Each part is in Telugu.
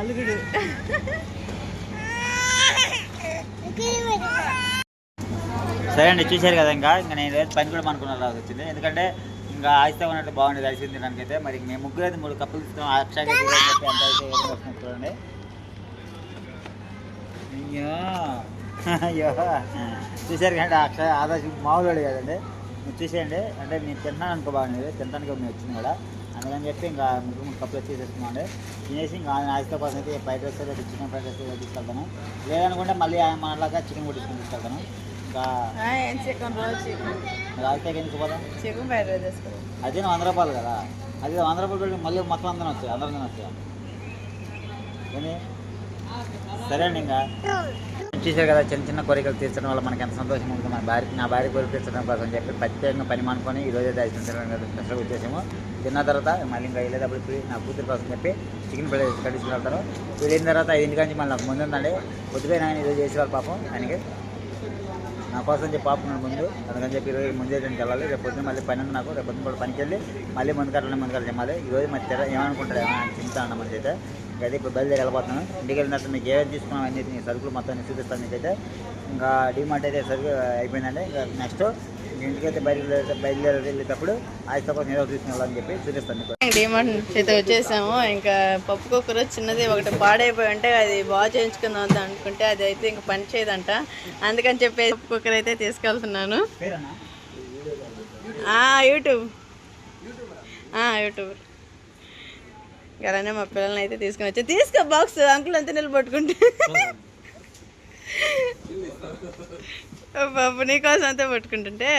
అలుగుడు. సరే అండి, చూశారు కదా. ఇంకా నేను రేపు పని కూడా అనుకున్నాను రాదు వచ్చింది. ఎందుకంటే ఇంకా ఆయిస్తా ఉన్నట్టు బాగుండేది ఐస్ తినడానికి అయితే. మరి మేము ముగ్గురు అయితే 3 కప్పులు తీసుకున్నాం. అక్షయగా చెప్పి అంత అయితే వస్తుంది చూడండి. అయ్యో అయ్యో చూశారు కానీ అక్షయ ఆదాష్ మామూలు కదండి. మీరు చూసేయండి. అంటే నేను తిన్నాను అనుకో బాగుండేది, తినడానికి మేము వచ్చింది కూడా. అందుకని చెప్పి ఇంకా 3 కప్పులు తీసేసుకున్నాండి. తినేసి ఇంకా ఆయిస్తా కోసం అయితే ఫ్రైడ్ రైస్ అయితే చికెన్ ఫ్రైడ్ రైస్ తీసుకెళ్తాను. లేదనుకుంటే మళ్ళీ మనలాగా చికెన్ కూడా తీసుకెళ్తాను. ఇంకా ఆయిస్తా ఎందుకు పోదాం, చికెన్ ఫ్రైడ్ రైస్ చేసుకోవాలి. అదే 100 రూపాయలు కదా. అదే 100 రూపాయలు పెట్టి మళ్ళీ మొత్తం అందరం వచ్చాయి, అందరం తినొచ్చు. ఏమి సరే అండి. ఇంకా చూసారు కదా, చిన్న చిన్న కోరికలు తీర్చడం వల్ల మనకి ఎంత సంతోషం ఉంటుంది. నా భార్య కోరిక తీర్చడం కోసం చెప్పి ప్రత్యేకంగా పని మానుకొని ఈరోజు అయితే ఐస్ తినడం స్పెషల్గా వచ్చేసాము. తిన్న తర్వాత మళ్ళీ ఇంకా వెళ్ళేటప్పుడు నా కూతురు కోసం చెప్పి చికెన్ ఫ్రై కట్టించుకుని వెళ్తారు. వెళ్ళిన తర్వాత 5 నుంచి మళ్ళీ నాకు ముందు ఉందండి. పొద్దుపోయిన ఆయన ఈరోజు చేసేవాళ్ళు పాపం ఆయనకి. నా కోసం చెప్పి పాపం ముందు, అందుకని చెప్పి ఈరోజు ముందే దీనికి వెళ్ళాలి. రేపు పొద్దున్న మళ్ళీ పని ఉంది నాకు. రేపు పొద్దున్న కూడా పనికి వెళ్ళి మళ్ళీ ముందుకట్లనే చెప్పాలి. ఈరోజు మరి ఏమనుకుంటారు ఏమైనా చింతా అన్న మనకి అయితే. అయితే ఇప్పుడు బయలుదేరి వెళ్ళిపోతున్నాను. ఇంటికి వెళ్ళిన తర్వాత మీకు ఏమేమి తీసుకున్నాం అన్ని సరుకులు మొత్తం చూపిస్తాను మీకైతే. ఇంకా డిమార్ట్ అయితే సరుకు అయిపోయిందండి. ఇంకా నెక్స్ట్ ఇంటికైతే బయలుదేరి వెళ్ళేటప్పుడు ఆయిస్తా కోసం ఏదో తీసుకుని వెళ్ళాలని చెప్పి చూపిస్తాను మీకు. డిమార్ట్ అయితే వచ్చేసాము. ఇంకా పప్పు కుక్కర్ చిన్నది ఒకటి పాడైపోయి ఉంటే అది బాగా చేయించుకుందాం అనుకుంటే అది అయితే ఇంకా పని చేయదంట. అందుకని చెప్పి పప్పు కుక్కర్ అయితే తీసుకెళ్తున్నాను. యూట్యూబ్ అలానే మా పిల్లల్ని అయితే తీసుకుని వచ్చి తీసుకో బాక్స్ అంకుల్ అంతా నిలబట్టుకుంటే బాబు నీకోసం అంతా పట్టుకుంటుంటే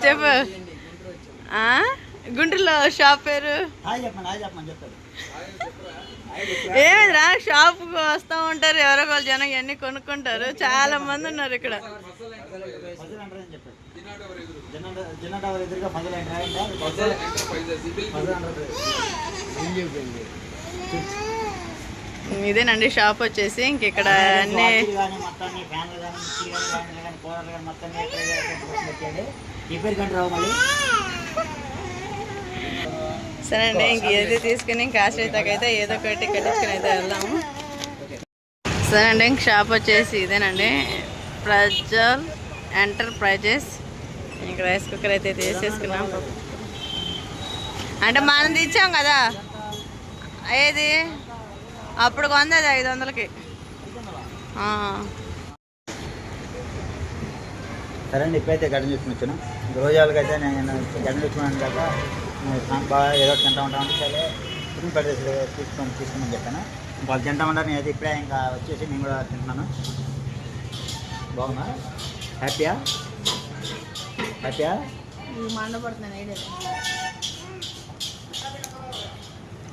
చెప్పు. గుంటూరులో షాప్ పేరు ఏమిరా? షాప్కి వస్తూ ఉంటారు ఎవరో వాళ్ళు జనం ఇవన్నీ కొనుక్కుంటారు. చాలా మంది ఉన్నారు ఇక్కడ. ఇదేనండి షాప్ వచ్చేసి. ఇంక ఇక్కడ అన్ని సరే అండి. ఇంక ఏది తీసుకుని ఇంక ఆశ్రయితకైతే ఏదో ఒకటి కట్టించుకుని అయితే వెళ్దాము. సరే అండి. ఇంక షాప్ వచ్చేసి ఇదేనండి, ప్రజ్వల్ ఎంటర్ప్రైజెస్. ఇంక రైస్ కుక్కర్ అయితే తీసేసుకున్నాం. అంటే మనం తెచ్చాం కదా, ఏది అప్పుడు కొందది 500కి. సరే అండి, ఇప్పుడైతే గడ్డ చూసుకుని వచ్చాను. రోజులకి అయితే నేను గడ్డ చూసుకున్నాను కాక బాగా ఏదో తింటా ఉంటామంటే సరే చికెన్ ఫ్రైడ్ రైస్ తీసుకుని చెప్పాను. వాళ్ళు తింటామంటారు. నేను అయితే ఇప్పుడే ఇంకా వచ్చేసి నేను కూడా తింటున్నాను. బాగున్నా? హ్యాపీయా?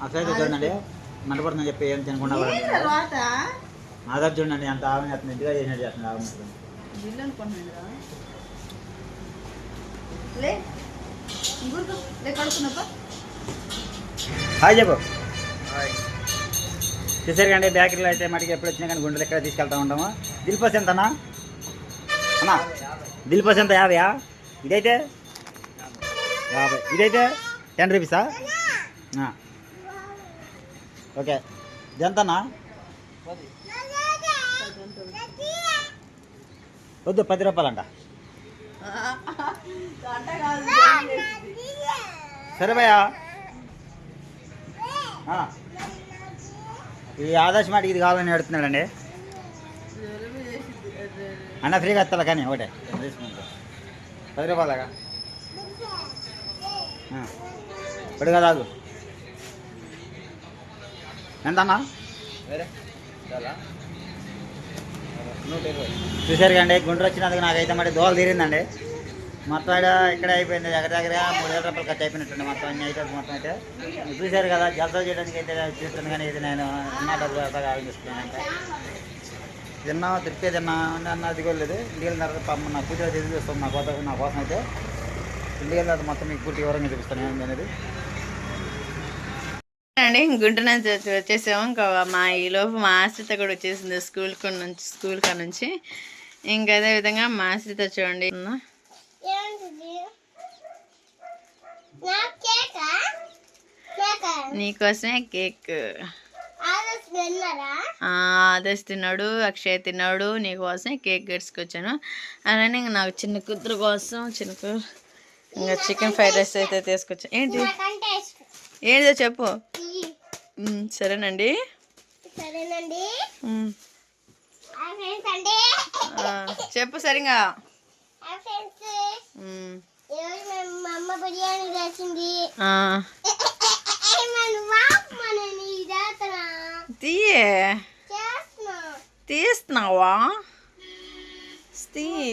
అసలు చూడండి, మంటపడుతుందని చెప్పి ఏం తినకుండా ఆధార్ చూడండి అంత ఆవిడ చేస్తుంది. ఇంటిగా చేసినట్టు చేస్తుంది ఆవిడ. హాయ్ చెప్పు. చూసారు కండి, బేకరీలో అయితే మటుకు ఎప్పుడు వచ్చినా కానీ గుండెలు ఎక్కడ తీసుకెళ్తా ఉంటాము. దిల్పస్ ఎంతనా అన్నా? దిల్పస్ ఎంత? 50. ఇదైతే 50. ఇదైతే 10 రూపీసా? ఓకే. ఇదెంతనా? వద్దు, 10 రూపాయలంట. సరే భయ్యా. ఈ ఆదర్శ మాటికి ఇది కావాలని అడుగుతున్నాడండి అన్న. ఫ్రీగా వస్తా కానీ ఒకటే 10 రూపాయలగా ఇప్పుడు కదా. ఎంతన్నా? చూసారు కండి, గుంటూరు వచ్చినందుకు నాకైతే మరి దోలు తీరిందండి. మొత్తం ఇక్కడ అయిపోయింది. దగ్గర 3000 రూపాయలు ఖర్చు అయిపోయినట్టుండి మొత్తం అన్ని ఐటమ్స్ మొత్తం అయితే. చూశారు కదా, జలసా చేయడానికి అయితే చూస్తాను కానీ ఇది నేను డబ్బులు ఆలోచిస్తున్నాను. అంటే తిన్నా తిరిగే తిన్నా అన్న అది కూడా లేదు. ఇంటికి వెళ్ళిన తర్వాత పాపం నా పూజ తిరిగి చూస్తాం నా కోసం అయితే. ఇంటికి వెళ్ళిన తర్వాత మొత్తం మీకు పూర్తి వివరంగా చూపిస్తాను ఏంటి అనేది. అండి గుంటూరు నుంచి వచ్చేసాము. ఇంకా ఈలోపు మా ఆశ్రిత కూడా వచ్చేసింది స్కూల్ కాడ నుంచి. ఇంకా అదే విధంగా మా ఆశ్రిత చూడండి నీకోసమే కేక్. ఆదర్శ్ తిన్నాడు, అక్షయ్ తిన్నాడు, నీకోసమే కేక్ గడుచుకొచ్చాను. అలానే ఇంక నాకు చిన్న కూతురు కోసం ఇంకా చికెన్ ఫ్రైడ్ రైస్ అయితే తీసుకొచ్చాను. ఏంటిదో చెప్పు. సరేనండి. చెప్పు సరిగా. తీస్తున్నావా?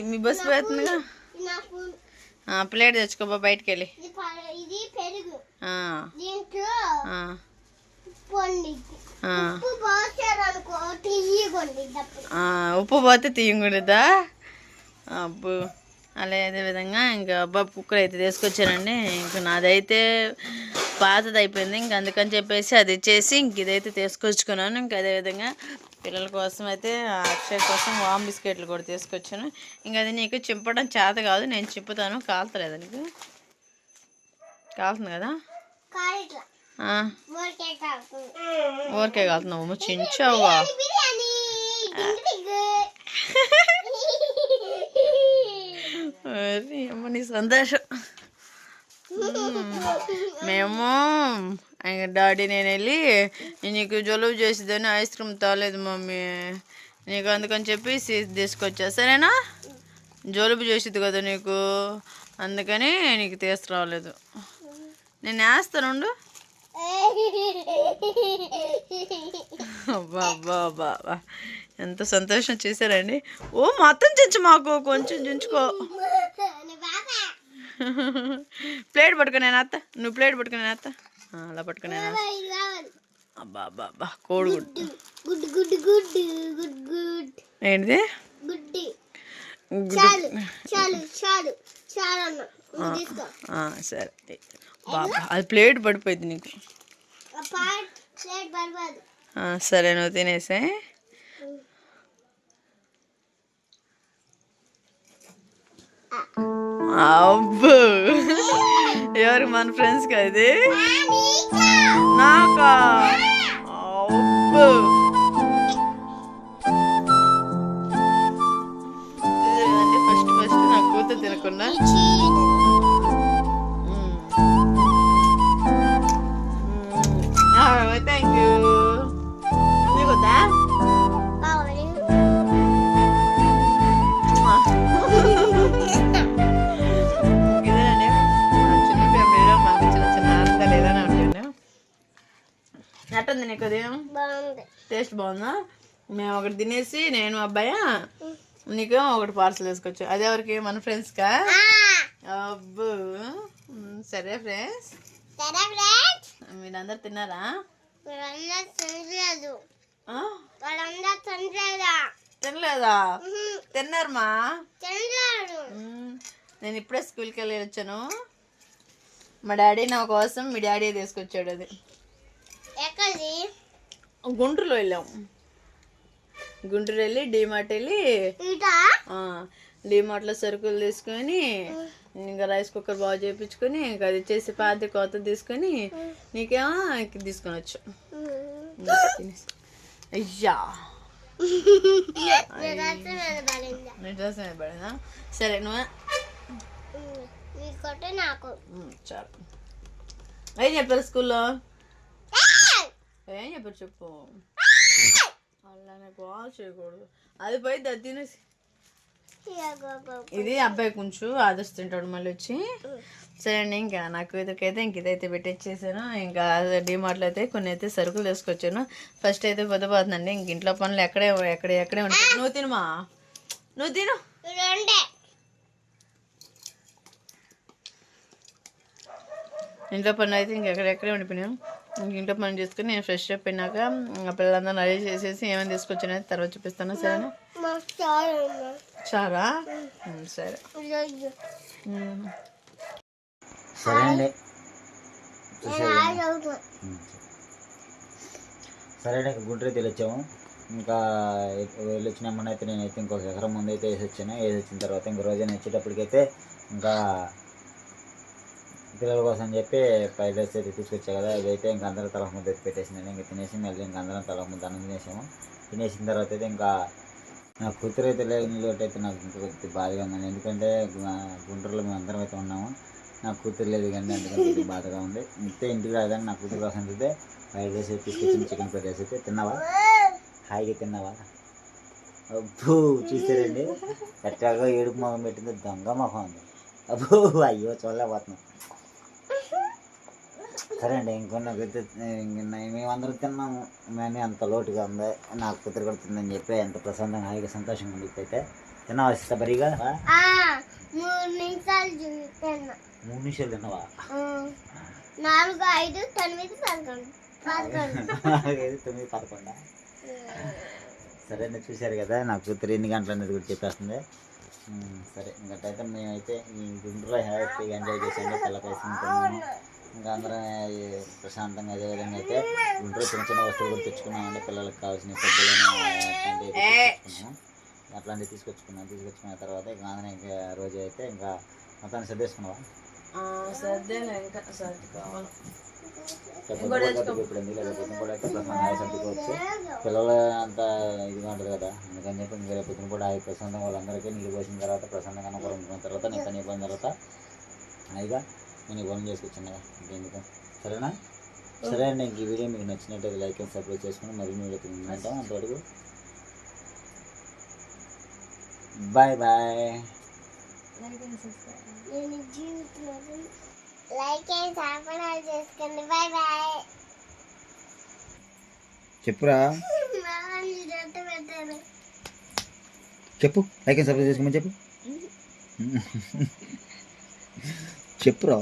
మీ బస్సు పోతుందిగా. ప్లేట్ తెచ్చుకోబా బయటికి వెళ్ళి. ఉప్పు పోతే తీయకూడదా? అబ్బు. అదే విధంగా ఇంకా అబ్బాయి కుక్కర్ అయితే తీసుకొచ్చానండి. ఇంకా నాదైతే పాతది అయిపోయింది. ఇంక అందుకని చెప్పేసి అది ఇచ్చేసి ఇంక ఇదైతే తీసుకొచ్చుకున్నాను. ఇంక అదేవిధంగా పిల్లల కోసం అయితే అక్షయ్ కోసం వామ్ బిస్కెట్లు కూడా తీసుకొచ్చాను. ఇంక అది నీకు చింపడం చేత కాదు, నేను చింపుతాను. కాలుతలేదా నీకు? కాలుతుంది కదా? ఊరికే కాలుతున్నావు, చించావా? నీ సంతోషం. మేము ఇంక డాడీ నేను వెళ్ళి నీకు జలుబు చేసిద్దని ఐస్ క్రీమ్ తాలేదు మమ్మీ, నీకు అందుకని చెప్పి తీసుకొచ్చా. సరేనా? జలుబు చేసిద్ది కదా నీకు, అందుకని నీకు తీసుకురావలేదు. నేను వేస్తానుండు. అబ్బా ఎంత సంతోషం చేశారండి. ఓ మొత్తం చించు, మాకు కొంచెం చించుకో. ప్లేట్ పట్టుకుని నేను అత్త, నువ్వు ప్లేట్ పట్టుకుని నేను అత్త, అలా పట్టుకుని అబ్బా కోడిగుడ్డు. ఏంటిది? సరే బాబా, అది ప్లేట్ పడిపోయింది నీకు. సరే నువ్వు తినేసే. అబ్బో, ఎవరు? మన ఫ్రెండ్స్ కా ఇది? నాకా? అబ్బో, ఫస్ట్ నా కూతురు తినకుండా థ్యాంక్ యూ. నీకొద్దా? ఇదేనండి చిన్న ఫ్యామిలీలో మాకు చిన్న ఆనందాలు ఏదైనా ఉంటాయండి. ఎట్టుంది నీకు? అది టేస్ట్ బాగుందా? మేము ఒకటి తినేసి నేను అబ్బాయి నీకు ఒకటి పార్సల్ వేసుకొచ్చు. అది ఎవరికి? మన ఫ్రెండ్స్కా? అబ్బో సరే ఫ్రెండ్స్. మీరందరు తిన్నారా? తినలేదా? తిన్నారమ్మా? నేను ఇప్పుడే స్కూల్కి వెళ్ళి వచ్చాను. మా డాడీ నా కోసం, మీ డాడీ తీసుకొచ్చాడు. అది గుంటూరులో వెళ్ళాం. గుంటూరు వెళ్ళి డీమార్ట్ వెళ్ళి డీమార్ట్లో సరుకులు తీసుకొని ఇంకా రైస్ కుక్కర్ బాగా చేయించుకొని ఇంకా అది చేసి పాత కొత్త తీసుకొని నీకేమో తీసుకొని వచ్చు. అయ్యా నిజం పడిందా? సరే నువ్వు చాలు. ఏం చెప్పారు స్కూల్లో? ఏం చెప్పారు చెప్పు. అలానే కాల్ చేయకూడదు. అది పోయి అది తినేసి. ఇది అబ్బాయి కొంచెం ఆదర్శ తింటాడు మళ్ళీ వచ్చి. సరే అండి, ఇంకా నాకు ఇదైతే ఇదైతే పెట్టించేసాను. ఇంకా డిమార్ట్లో అయితే కొన్ని అయితే సరుకులు తీసుకొచ్చాను. ఫస్ట్ అయితే పొద్దుపోతుందండి. ఇంక ఇంట్లో పనులు ఎక్కడే ఉంటాయి. నువ్వు తినమా? నువ్వు తిను. ఇంట్లో పనులు అయితే ఇంకెక్కడెక్కడే ఉండిపోయినాను. ఇంక ఇంట్లో పనులు చేసుకుని నేను ఫ్రెష్ అప్ అయినాక పిల్లలందరూ రెడీ చేసేసి ఏమైనా తీసుకొచ్చానో తర్వాత చూపిస్తాను. సరేనా? చారా? సరే సరే అండి. సరే అండి, గుంటూరు వెళ్ళొచ్చాము. ఇంకా వెళ్ళొచ్చినామని అయితే నేనైతే ఇంకొక ఎకరం ముందు అయితే వేసి వచ్చిన తర్వాత ఇంక రోజైనా వచ్చేటప్పటికైతే ఇంకా పిల్లల కోసం చెప్పి ఫ్రైడ్ రైస్ అయితే తీసుకొచ్చా కదా, ఇదైతే ఇంక అందరూ తలకు ముద్ద ఎత్తి పెట్టేసిందండి. ఇంకా తినేసి మళ్ళీ ఇంక అందరం తలకు ముద్ద అన్నం తినేసాము. తినేసిన తర్వాత అయితే ఇంకా నా కూతురు అయితే లేని లోటు అయితే నాకు ఇంకా కొద్దిగా బాధగా ఉందండి. ఎందుకంటే గుంటూరులో మేము అందరం అయితే ఉన్నాము, నా కూతురు లేదు కానీ అందుకని కొద్దిగా బాధగా ఉంది. ఇంతే ఇంటికి రాదని నా కూతురు కోసం అయితే ఫ్రైడ్ రైస్ అయితే తీసుకొచ్చింది, చికెన్ ఫ్రైడ్ రైస్ అయితే. తిన్నావా? హాయిగా తిన్నావా? అబ్బో చూసారండి ఎట్లాగో ఏడుపు మొహం పెట్టింది, దొంగ మొహం ఉంది. అబ్బో అయ్యో చూడలేకపోతున్నాం. సరే అండి, ఇంకొన్నైతే మేమందరం తిన్నాము, మేము అంత లోటుగా ఉంది, నా కూతురు కూడా తిందని చెప్పి ఎంత ప్రశాంతంగా హాయిగా సంతోషంగా ఉంది. ఇప్పుడైతే తిన్నావా ఇస్తా బరిగా? 3 నిమిషాలు తిన్నా. 3 నిమిషాలు తిన్నావా? 4, 5, 9, 11. 9, 11. సరే అండి, చూశారు కదా నా కూతురు ఎన్ని గంటలు అనేది కూడా చెప్పేస్తుంది. సరే ఇంకటైతే మేమైతే ఈ గుంటూరులో హ్యాపీగా ఎంజాయ్ చేసాము, పిల్లకేసుకుంటున్నాము. ఇంకా అందరం ప్రశాంతంగా అదేవిధంగా అయితే గుంటూరు చిన్న చిన్న వస్తువులు కూడా తెచ్చుకున్నామండి, పిల్లలకు కావాల్సిన సబ్బులను అట్లాంటివి తీసుకొచ్చుకున్న తర్వాత ఇంకా అందరం ఇంకా రోజు అయితే ఇంకా మొత్తాన్ని సర్దేసుకున్నావా? ఇప్పుడు ఎందుకు పొద్దున కూడా అయితే ప్రశాంతంగా సర్దుకోవచ్చు, పిల్లలు అంతా ఇదిగా ఉంటుంది కదా, అందుకని చెప్పి ఇంకా రేపు పొద్దున కూడా హాయి ప్రశాంతంగా వాళ్ళందరికీ నీళ్ళు పోసిన తర్వాత ప్రశాంతంగా అనుకున్న తర్వాత నేను పని అయిపోయిన తర్వాత హాయిగా నేను పనులు చేసుకొచ్చాను ఇంకెందుకు. సరేనా? సరే అండి, ఇంక ఈ వీడియో మీకు నచ్చినట్టయితే లైక్ అండ్ సబ్స్క్రైబ్ చేసుకుని మరిన్ని వీడియో ఉంటాం. అంతవరకు bye bye. Like and subscribe చేసుకోండి. Bye bye. చెప్పురా, చెప్పు. లైక్ అండ్ సబ్స్క్రైబ్ చేసుకోమని చెప్పు. చెప్పురా,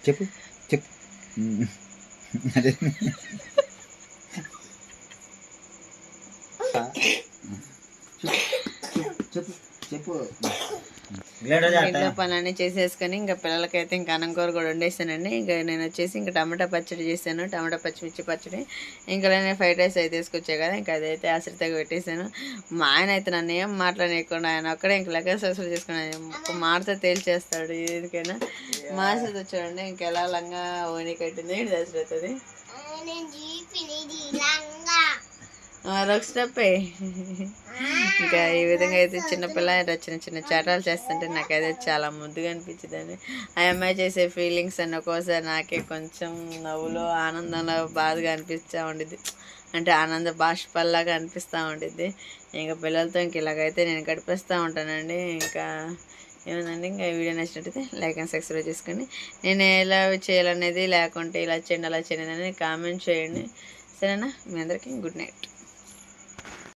చెప్పు చెప్పు. అదే చెప్పు చెప్పు. ఇంట్లో పనులన్నీ చేసేసుకొని ఇంకా పిల్లలకైతే ఇంకా అన్నం కూర కూడా వండేసానండి. ఇంకా నేను వచ్చేసి ఇంకా టమాటా పచ్చడి చేశాను, టమాటా పచ్చిమిర్చి పచ్చడి. ఇంకా నేను ఫ్రైడ్ రైస్ అయితే తీసుకొచ్చాను కదా, ఇంకా అదైతే ఆశ్రితగా పెట్టేశాను. మా ఆయన అయితే నన్ను ఏం మాట్లాడలేకుండా ఆయన ఒక్కడే ఇంక లెక్క సక్సెస్ చేసుకున్నాను, ఒక మాటతో తేల్చేస్తాడు ఎందుకైనా. మా ఆశ్రిత చూడండి ఇంకా ఎలా లంగా ఓని కట్టింది ఆశ్రితది. అదొక స్టెప్. ఇంకా ఈ విధంగా అయితే చిన్నపిల్ల చిన్న చిన్న చటాలు చేస్తుంటే నాకైతే చాలా ముద్దుగా అనిపించిందండి. ఆ అమ్మాయి చేసే ఫీలింగ్స్ అన్న ఒక్కోసారి నాకే కొంచెం నవ్వులో ఆనందంలో బాధగా అనిపిస్తూ ఉండిద్ది, అంటే ఆనంద బాష్పల్లాగా అనిపిస్తూ ఉండిద్ది. ఇంకా పిల్లలతో ఇంక ఇలాగైతే నేను గడిపిస్తూ ఉంటానండి. ఇంకా ఏముందండి, ఇంకా ఈ వీడియో నచ్చినట్టయితే లైక్ అండ్ సబ్స్క్రైబ్ చేసుకోండి. నేను ఎలా చేయాలనేది లేకుంటే ఇలా చేయండి అలా చేయండి అనేది కామెంట్ చేయండి. సరేనా? మీ అందరికీ గుడ్ నైట్.